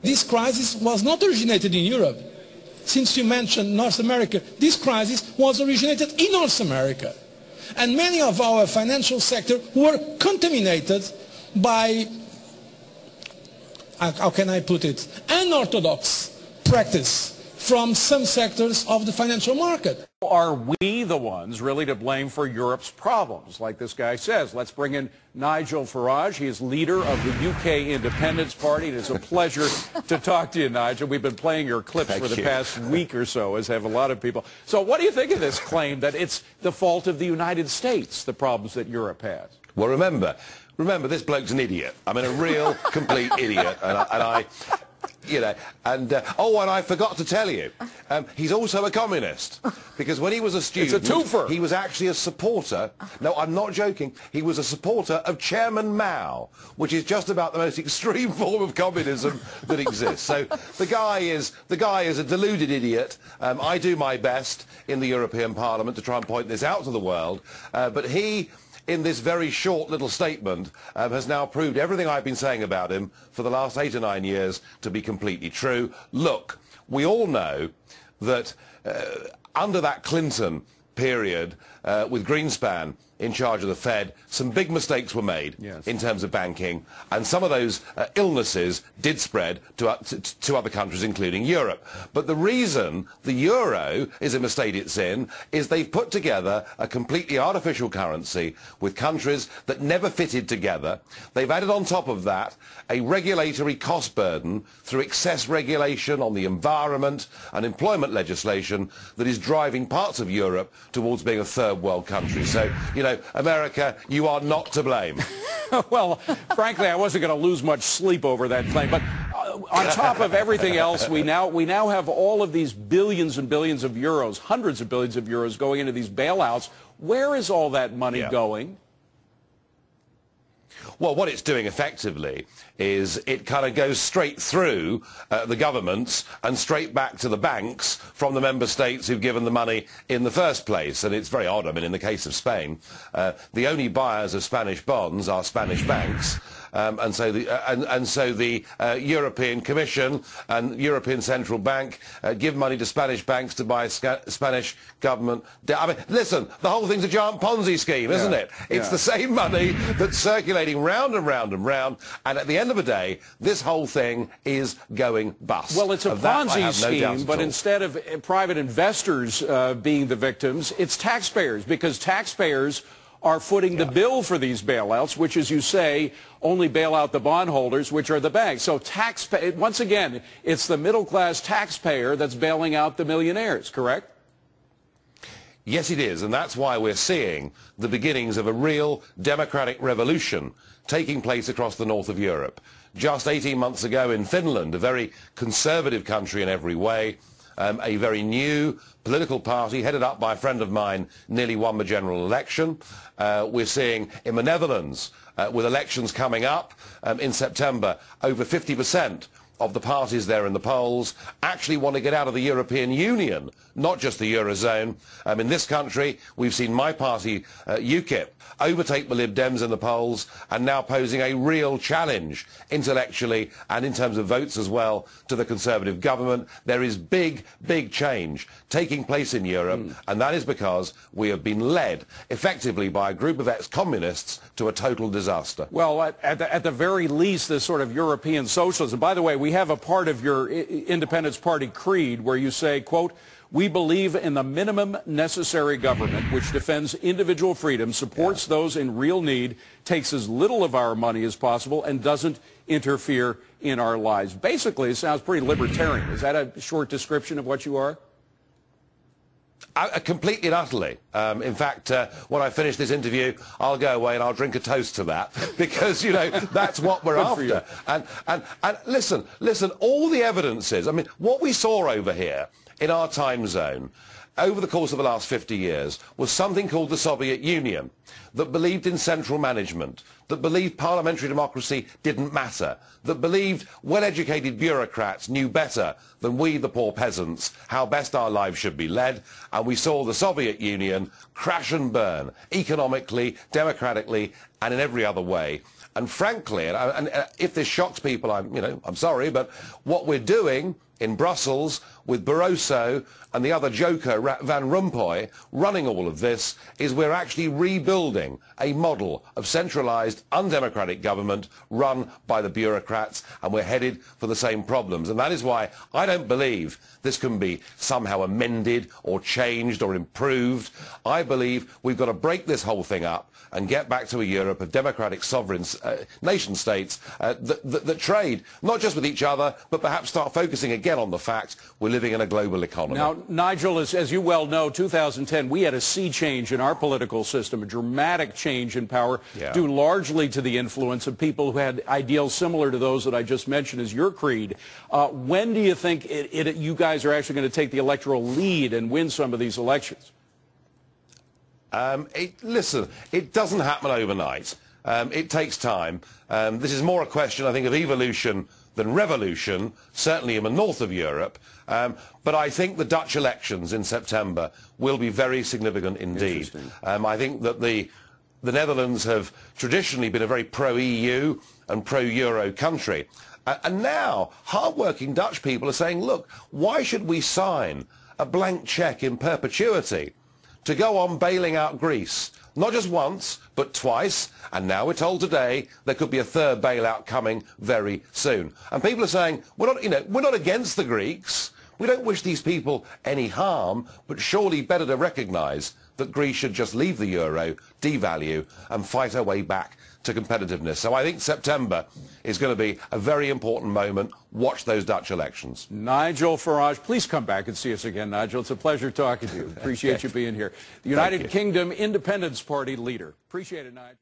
This crisis was not originated in Europe. Since you mentioned North America, this crisis was originated in North America. And many of our financial sector were contaminated by, how can I put it, unorthodox practice from some sectors of the financial market. Are we the ones really to blame for Europe's problems? Like this guy says, let's bring in Nigel Farage. He is leader of the UK Independence Party. It is a pleasure to talk to you, Nigel. We've been playing your clips for the past week or so, as have a lot of people. So what do you think of this claim that it's the fault of the United States, the problems that Europe has? Well, remember, this bloke's an idiot. I mean, a real, complete idiot. And I forgot to tell you, he's also a communist, because when he was a student, it's a twofer. He was actually a supporter, no, I'm not joking, he was a supporter of Chairman Mao, which is just about the most extreme form of communism that exists. So the guy is a deluded idiot. I do my best in the European Parliament to try and point this out to the world, but he, in this very short little statement, has now proved everything I've been saying about him for the last 8 or 9 years to be completely true. Look, we all know that under that Clinton period, with Greenspan in charge of the Fed, some big mistakes were made in terms of banking, and some of those illnesses did spread to other countries, including Europe. But the reason the euro is in the state it's in is they've put together a completely artificial currency with countries that never fitted together. They've added on top of that a regulatory cost burden through excess regulation on the environment and employment legislation that is driving parts of Europe towards being a third world country. So, America, you are not to blame. Well, frankly, I wasn't going to lose much sleep over that claim. But on top of everything else, we now have all of these billions and billions of euros, hundreds of billions of euros going into these bailouts. Where is all that money going? Well, what it's doing effectively is it kind of goes straight through the governments and straight back to the banks from the member states who've given the money in the first place. And it's very odd. I mean, in the case of Spain, the only buyers of Spanish bonds are Spanish banks. And so the European Commission and European Central Bank give money to Spanish banks to buy Spanish government debt. I mean, listen, the whole thing's a giant Ponzi scheme, isn't it? It's the same money that's circulating round and round and round, and at the end of the day, this whole thing is going bust. Well, it's a Ponzi scheme, but instead of private investors being the victims, it's taxpayers, because taxpayers are footing the bill for these bailouts, which, as you say, only bail out the bondholders, which are the banks. So once again, it's the middle-class taxpayer that's bailing out the millionaires, correct? Yes, it is, and that's why we're seeing the beginnings of a real democratic revolution taking place across the north of Europe. Just 18 months ago in Finland, a very conservative country in every way, a very new political party headed up by a friend of mine nearly won the general election. We're seeing in the Netherlands, with elections coming up in September, over 50% of the parties there in the polls actually want to get out of the European Union, not just the Eurozone. In this country, we've seen my party, UKIP, overtake the Lib Dems in the polls and now posing a real challenge intellectually and in terms of votes as well to the Conservative government. There is big, big change taking place in Europe, and that is because we have been led effectively by a group of ex-communists to a total disaster. Well, at the very least, this sort of European socialism. By the way, we have a part of your Independence Party creed where you say, quote, "We believe in the minimum necessary government which defends individual freedom, supports those in real need, takes as little of our money as possible, and doesn't interfere in our lives." Basically, it sounds pretty libertarian. Is that a short description of what you are? Completely and utterly. In fact, when I finish this interview, I'll go away and I'll drink a toast to that, because, that's what we're after. And listen, all the evidence is, I mean, what we saw over here in our time zone over the course of the last 50 years was something called the Soviet Union, that believed in central management, that believed parliamentary democracy didn't matter, that believed well-educated bureaucrats knew better than we, the poor peasants, how best our lives should be led. And we saw the Soviet Union crash and burn, economically, democratically, and in every other way. And frankly, and if this shocks people, I'm sorry, but what we're doing in Brussels with Barroso and the other joker, Van Rompuy, running all of this, is we're actually rebuilding a model of centralised, undemocratic government run by the bureaucrats, and we're headed for the same problems. And that is why I don't believe this can be somehow amended or changed or improved. I believe we've got to break this whole thing up and get back to a Europe of democratic sovereign nation-states that trade, not just with each other, but perhaps start focusing again on the fact we're living in a global economy. Now, Nigel, as you well know, 2010, we had a sea change in our political system, a dramatic change in power, due largely to the influence of people who had ideals similar to those that I just mentioned as your creed. When do you think you guys are actually going to take the electoral lead and win some of these elections? Listen, it doesn't happen overnight. It takes time. This is more a question, I think, of evolution than revolution, certainly in the north of Europe. But I think the Dutch elections in September will be very significant indeed. I think that the Netherlands have traditionally been a very pro-EU and pro-Euro country. And now hard-working Dutch people are saying, look, why should we sign a blank cheque in perpetuity to go on bailing out Greece? Not just once, but twice, and now we're told today there could be a third bailout coming very soon. And people are saying, we're not against the Greeks. We don't wish these people any harm, but surely better to recognise that Greece should just leave the euro, devalue, and fight our way back to competitiveness. So I think September is going to be a very important moment. Watch those Dutch elections. Nigel Farage, please come back and see us again, Nigel. It's a pleasure talking to you. Appreciate you being here. The United Kingdom Independence Party leader. Appreciate it, Nigel.